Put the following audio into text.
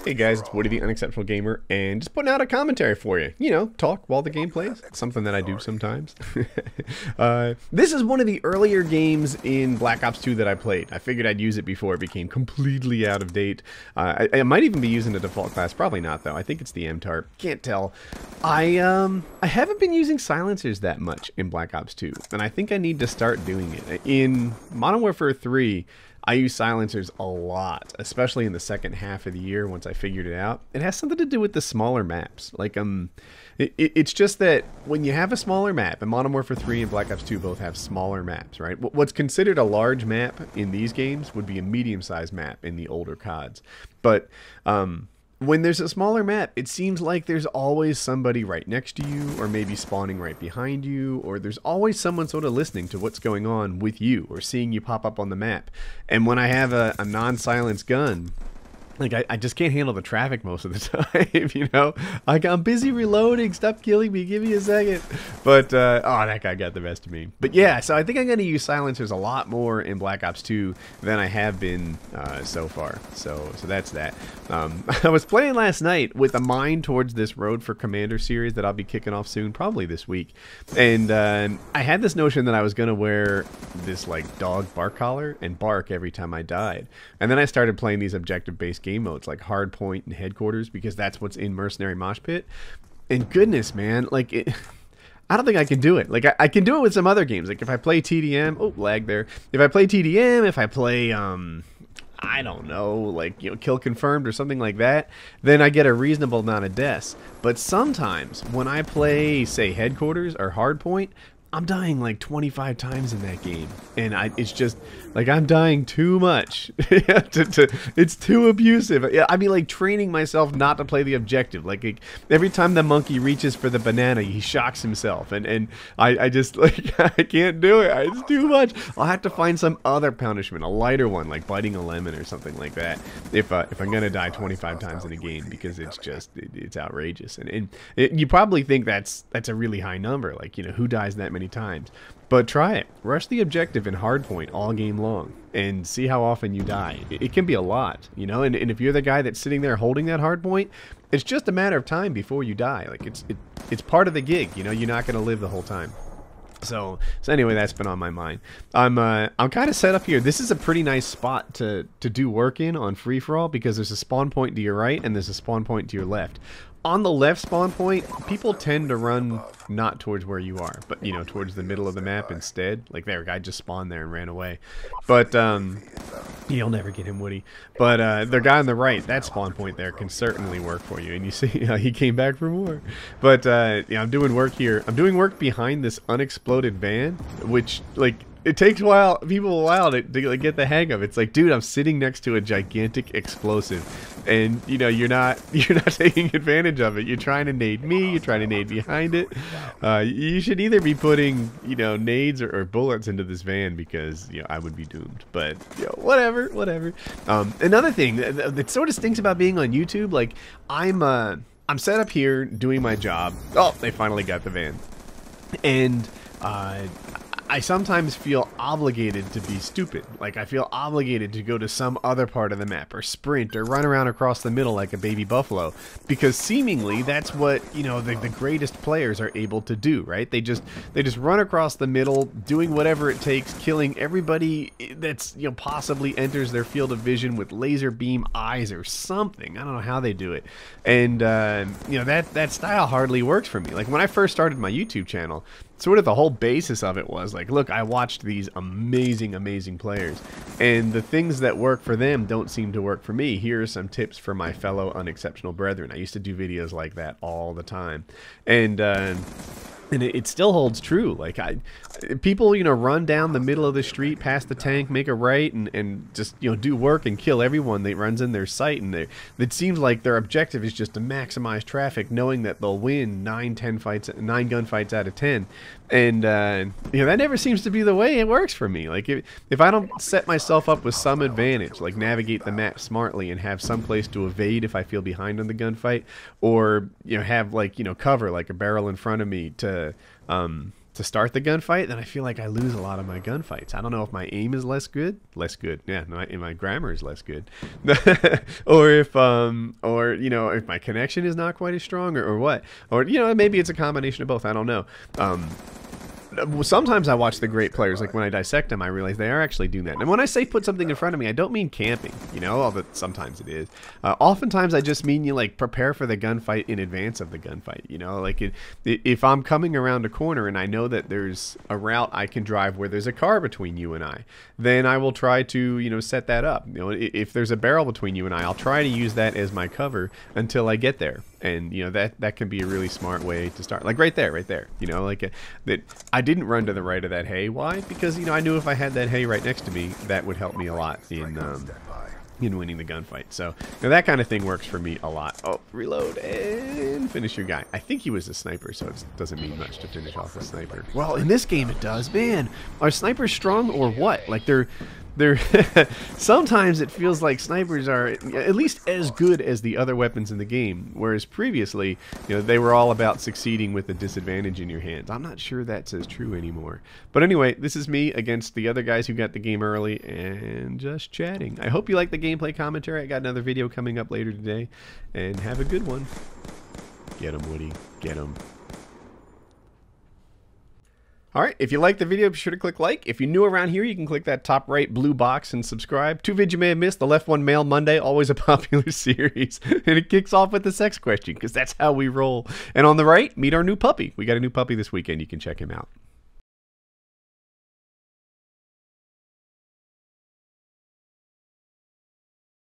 Hey guys, it's Woody the Unexceptional Gamer, and just putting out a commentary for you. You know, talk while the game plays. It's something that I do sometimes. This is one of the earlier games in Black Ops 2 that I played. I figured I'd use it before it became completely out of date. I might even be using the default class. Probably not, though. I think it's the MTARP. Can't tell. I haven't been using silencers that much in Black Ops 2, and I think I need to start doing it. In Modern Warfare 3, I use silencers a lot, especially in the second half of the year once I figured it out. It has something to do with the smaller maps. Like, it's just that when you have a smaller map, and Modern Warfare 3 and Black Ops 2 both have smaller maps, right? What's considered a large map in these games would be a medium-sized map in the older CODs. But, when there's a smaller map, it seems like there's always somebody right next to you, or maybe spawning right behind you, or there's always someone sort of listening to what's going on with you, or seeing you pop up on the map. And when I have a non-silenced gun, like, I just can't handle the traffic most of the time, you know? Like, I'm busy reloading, stop killing me, give me a second. But, oh, that guy got the best of me. But yeah, so I think I'm going to use silencers a lot more in Black Ops 2 than I have been so far. So that's that. I was playing last night with a mind towards this Road for Commander series that I'll be kicking off soon, probably this week. And I had this notion that I was going to wear this, like, dog bark collar and bark every time I died. And then I started playing these objective-based game modes like Hardpoint and Headquarters, because that's what's in Mercenary Mosh Pit. And goodness, man, like, I don't think I can do it. Like, I can do it with some other games. Like, if I play TDM, oh, lag there. If I play TDM, if I play, I don't know, like, you know, Kill Confirmed or something like that, then I get a reasonable amount of deaths. But sometimes when I play, say, Headquarters or Hardpoint, I'm dying like 25 times in that game, and it's just like I'm dying too much. It's too abusive. Yeah, I mean, like, training myself not to play the objective. Like, every time the monkey reaches for the banana, he shocks himself, and I just, like, I can't do it. It's too much. I'll have to find some other punishment, a lighter one, like biting a lemon or something like that, if I'm gonna die 25 times in a game, because it's just it's outrageous. And you probably think that's a really high number. Like, you know, who dies that many times? But try it. Rush the objective in Hardpoint all game long and see how often you die. It can be a lot, you know, and if you're the guy that's sitting there holding that Hardpoint, it's just a matter of time before you die. Like, it's part of the gig, you know. You're not going to live the whole time. So anyway, that's been on my mind. I'm kind of set up here. This is a pretty nice spot to do work in on free-for-all, because there's a spawn point to your right and there's a spawn point to your left. On the left spawn point, people tend to run not towards where you are, but, you know, towards the middle of the map instead. Like, there, a guy just spawned there and ran away. But, you'll never get him, Woody. But, the guy on the right, that spawn point there can certainly work for you. And you see, he came back for more. But, yeah, I'm doing work here. I'm doing work behind this unexploded van, which, like, it takes people a while to get the hang of. It's like, dude, I'm sitting next to a gigantic explosive, and, you know, you're not taking advantage of it. You're trying to nade me. You're trying to nade behind it. You should either be putting, you know, nades or bullets into this van, because, you know, I would be doomed. But, you know, whatever. Another thing that sort of stinks about being on YouTube, like, I'm set up here doing my job. Oh, they finally got the van, and I sometimes feel obligated to be stupid. Like, I feel obligated to go to some other part of the map, or sprint, or run around across the middle like a baby buffalo, because seemingly that's what, you know, the greatest players are able to do, right? They just run across the middle, doing whatever it takes, killing everybody that's, you know, possibly enters their field of vision with laser beam eyes or something. I don't know how they do it. And you know, that style hardly works for me. Like, when I first started my YouTube channel, sort of the whole basis of it was like, look, I watched these amazing players, and the things that work for them don't seem to work for me. Here are some tips for my fellow unexceptional brethren. I used to do videos like that all the time, and it still holds true. Like, people, you know, run down the middle of the street past the tank, make a right, and just, you know, do work and kill everyone that runs in their sight, and it seems like their objective is just to maximize traffic, knowing that they'll win 9 gunfights out of 10. And you know, that never seems to be the way it works for me. Like, if I don't set myself up with some advantage, like navigate the map smartly and have some place to evade if I feel behind on the gunfight, or, you know, have, like, you know, cover, like a barrel in front of me to to start the gunfight, then I feel like I lose a lot of my gunfights. I don't know if my aim is less good. Yeah, my grammar is less good. Or if you know, if my connection is not quite as strong, or what. Or, you know, maybe it's a combination of both. I don't know. Sometimes I watch the great players, like when I dissect them, I realize they are actually doing that. And when I say put something in front of me, I don't mean camping, you know, although sometimes it is. Oftentimes I just mean you like prepare for the gunfight in advance of the gunfight, you know, like if I'm coming around a corner and I know that there's a route I can drive where there's a car between you and I, then I will try to, you know, set that up. You know, if there's a barrel between you and I'll try to use that as my cover until I get there. And, you know, that can be a really smart way to start. Like right there, you know, like that. I didn't run to the right of that hay. Why? Because, you know, I knew if I had that hay right next to me, that would help me a lot in winning the gunfight. So, you know, that kind of thing works for me a lot. Oh, reload and finish your guy. I think he was a sniper, so it doesn't mean much to finish off a sniper. Well, in this game it does. Man, are snipers strong or what? Like they're sometimes it feels like snipers are at least as good as the other weapons in the game, whereas previously, you know, they were all about succeeding with a disadvantage in your hands. I'm not sure that's as true anymore. But anyway, this is me against the other guys who got the game early and just chatting. I hope you like the gameplay commentary. I got another video coming up later today, and have a good one. Get 'em, Woody. Get 'em. Alright, if you liked the video, be sure to click like. If you're new around here, you can click that top right blue box and subscribe. 2 vids you may have missed. The left one, Mail Monday, always a popular series. And it kicks off with the sex question, because that's how we roll. And on the right, meet our new puppy. We got a new puppy this weekend. You can check him out.